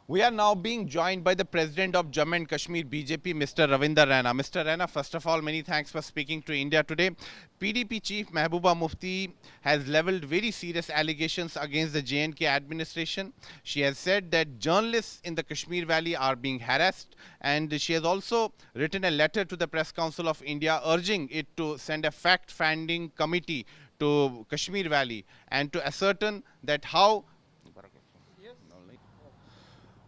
We are now being joined by the President of Jammu and Kashmir BJP, Mr. Ravinder Raina. Mr. Raina, first of all, many thanks for speaking to India today. PDP Chief Mehbooba Mufti has leveled very serious allegations against the JNK administration. She has said that journalists in the Kashmir Valley are being harassed, and she has also written a letter to the Press Council of India urging it to send a fact-finding committee to Kashmir Valley and to ascertain that how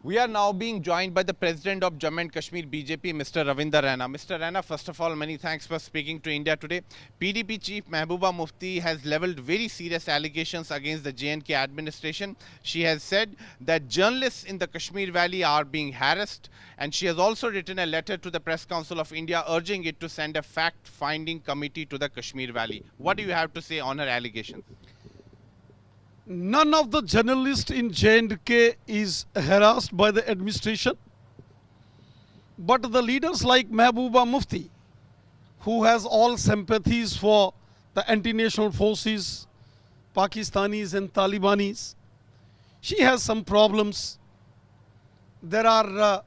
we are now being joined by the President of Jammu and Kashmir BJP, Mr. Ravinder Raina. Mr. Raina, first of all, many thanks for speaking to India today. PDP Chief Mehbooba Mufti has leveled very serious allegations against the JNK administration. She has said that journalists in the Kashmir Valley are being harassed, and she has also written a letter to the Press Council of India urging it to send a fact-finding committee to the Kashmir Valley. What do you have to say on her allegations? None of the journalists in J&K is harassed by the administration, but the leaders like Mehbooba Mufti, who has all sympathies for the anti-national forces, Pakistanis and Talibanis, she has some problems. There are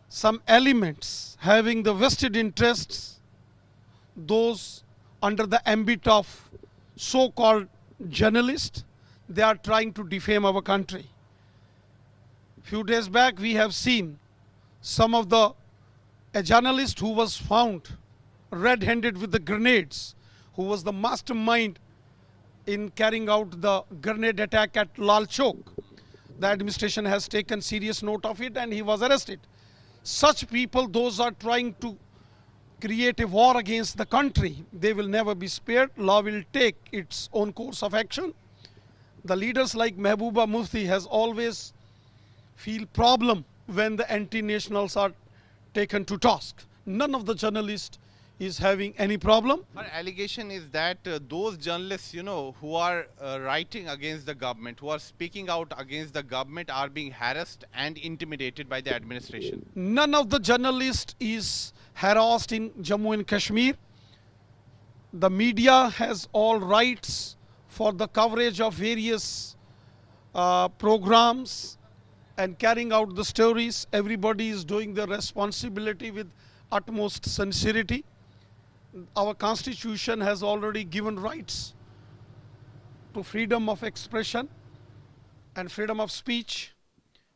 some elements having the vested interests, those under the ambit of so-called journalists. They are trying to defame our country. Few days back we have seen some of a journalist who was found red-handed with the grenades, who was the mastermind in carrying out the grenade attack at Lal Chowk. The administration has taken serious note of it and he was arrested. Such people, those are trying to create a war against the country. They will never be spared. Law will take its own course of action. The leaders like Mehbooba Mufti has always feel problem when the anti-nationals are taken to task. None of the journalists is having any problem. Her allegation is that those journalists, who are writing against the government, who are speaking out against the government, are being harassed and intimidated by the administration. None of the journalists is harassed in Jammu and Kashmir. The media has all rights for the coverage of various programs and carrying out the stories. Everybody is doing their responsibility with utmost sincerity. Our constitution has already given rights to freedom of expression and freedom of speech,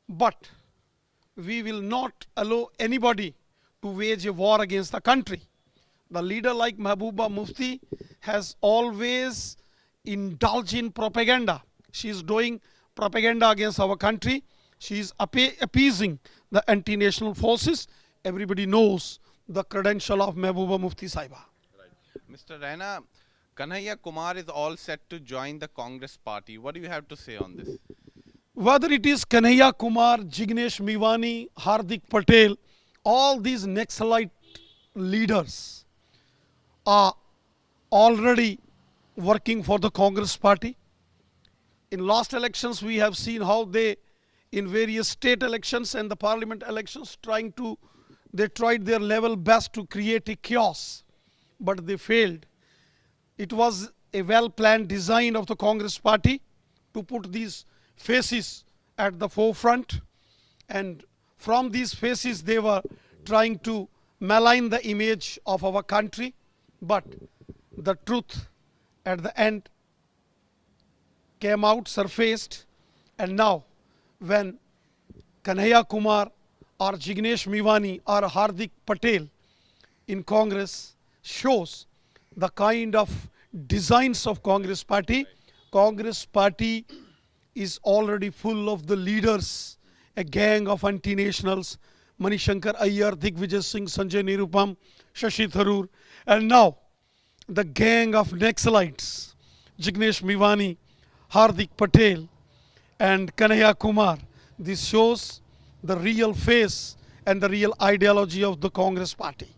but we will not allow anybody to wage a war against the country. The leader like Mehbooba Mufti has always indulged in propaganda. She is doing propaganda against our country. She is appeasing the anti-national forces. Everybody knows the credential of Mehbooba Mufti Saiba. Right. Mr. Raina, Kanhaiya Kumar is all set to join the Congress party. What do you have to say on this? Whether it is Kanhaiya Kumar, Jignesh Mevani, Hardik Patel, all these Naxalite leaders are already working for the Congress party. In last elections we have seen how they, in various state elections and the parliament elections, they tried their level best to create a chaos, but they failed. It was a well-planned design of the Congress party to put these faces at the forefront, and from these faces they were trying to malign the image of our country, but the truth at the end came out, surfaced, and now when Kanhaiya Kumar or Jignesh Mevani or Hardik Patel in Congress shows the kind of designs of Congress party. Congress party is already full of the leaders, a gang of anti-nationals, Manishankar Iyer, Digvijay Singh, Sanjay Nirupam, Shashi Tharoor, and now the gang of Naxalites, Jignesh Mevani, Hardik Patel and Kanhaiya Kumar. This shows the real face and the real ideology of the Congress party.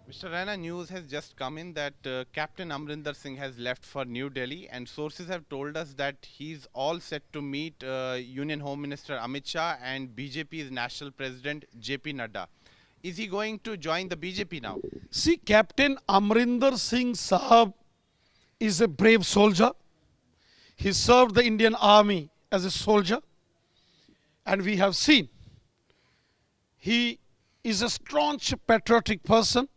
Mr. Raina, news has just come in that Captain Amrinder Singh has left for New Delhi, and sources have told us that he's all set to meet Union Home Minister Amit Shah and BJP's National President JP Nadda. Is he going to join the BJP now? See, Captain Amrinder Singh Sahab is a brave soldier. He served the Indian Army as a soldier, and we have seen He is a staunch patriotic person.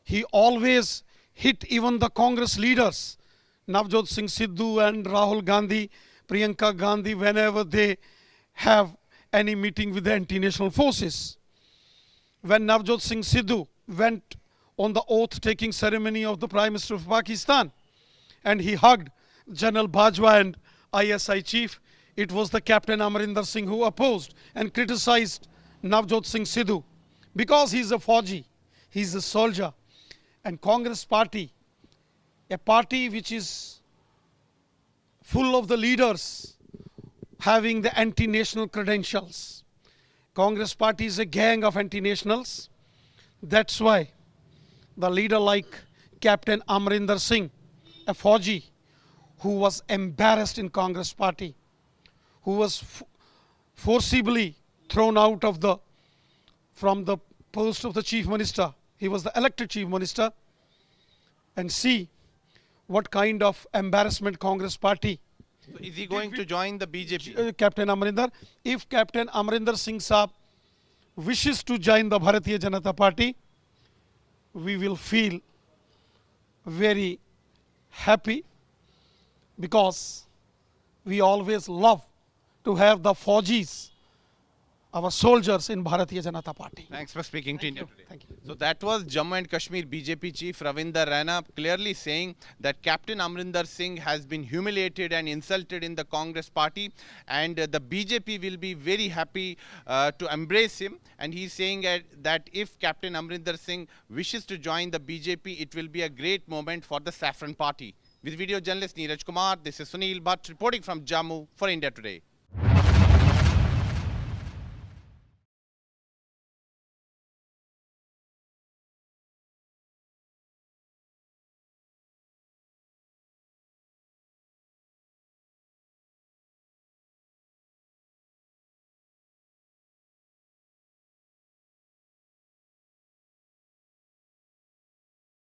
He always hit even the Congress leaders, Navjot Singh Sidhu and Rahul Gandhi, Priyanka Gandhi, whenever they have any meeting with the anti-national forces. When Navjot Singh Sidhu went on the oath-taking ceremony of the Prime Minister of Pakistan and he hugged General Bajwa and ISI chief, it was the Captain Amarinder Singh who opposed and criticized Navjot Singh Sidhu because he's a Fauji, he's a soldier. And Congress party, a party which is full of the leaders having the anti-national credentials. Congress party is a gang of anti-nationals. That's why the leader like Captain Amarinder Singh, a Fauji, who was embarrassed in Congress party, who was forcibly thrown out of from the post of the chief minister. He was the elected chief minister. And see what kind of embarrassment Congress party. So is he going to join the BJP? Captain Amarinder, if Captain Amarinder Singh Saab wishes to join the Bharatiya Janata Party, we will feel very happy because we always love to have the Faujis, our soldiers in Bharatiya Janata Party. Thanks for speaking to India Today. Thank you. So that was Jammu and Kashmir BJP chief Ravinder Raina clearly saying that Captain Amarinder Singh has been humiliated and insulted in the Congress party, and the BJP will be very happy to embrace him. And he's saying that if Captain Amarinder Singh wishes to join the BJP, it will be a great moment for the Saffron party. With video journalist Neeraj Kumar, this is Sunil Bhatt reporting from Jammu for India Today.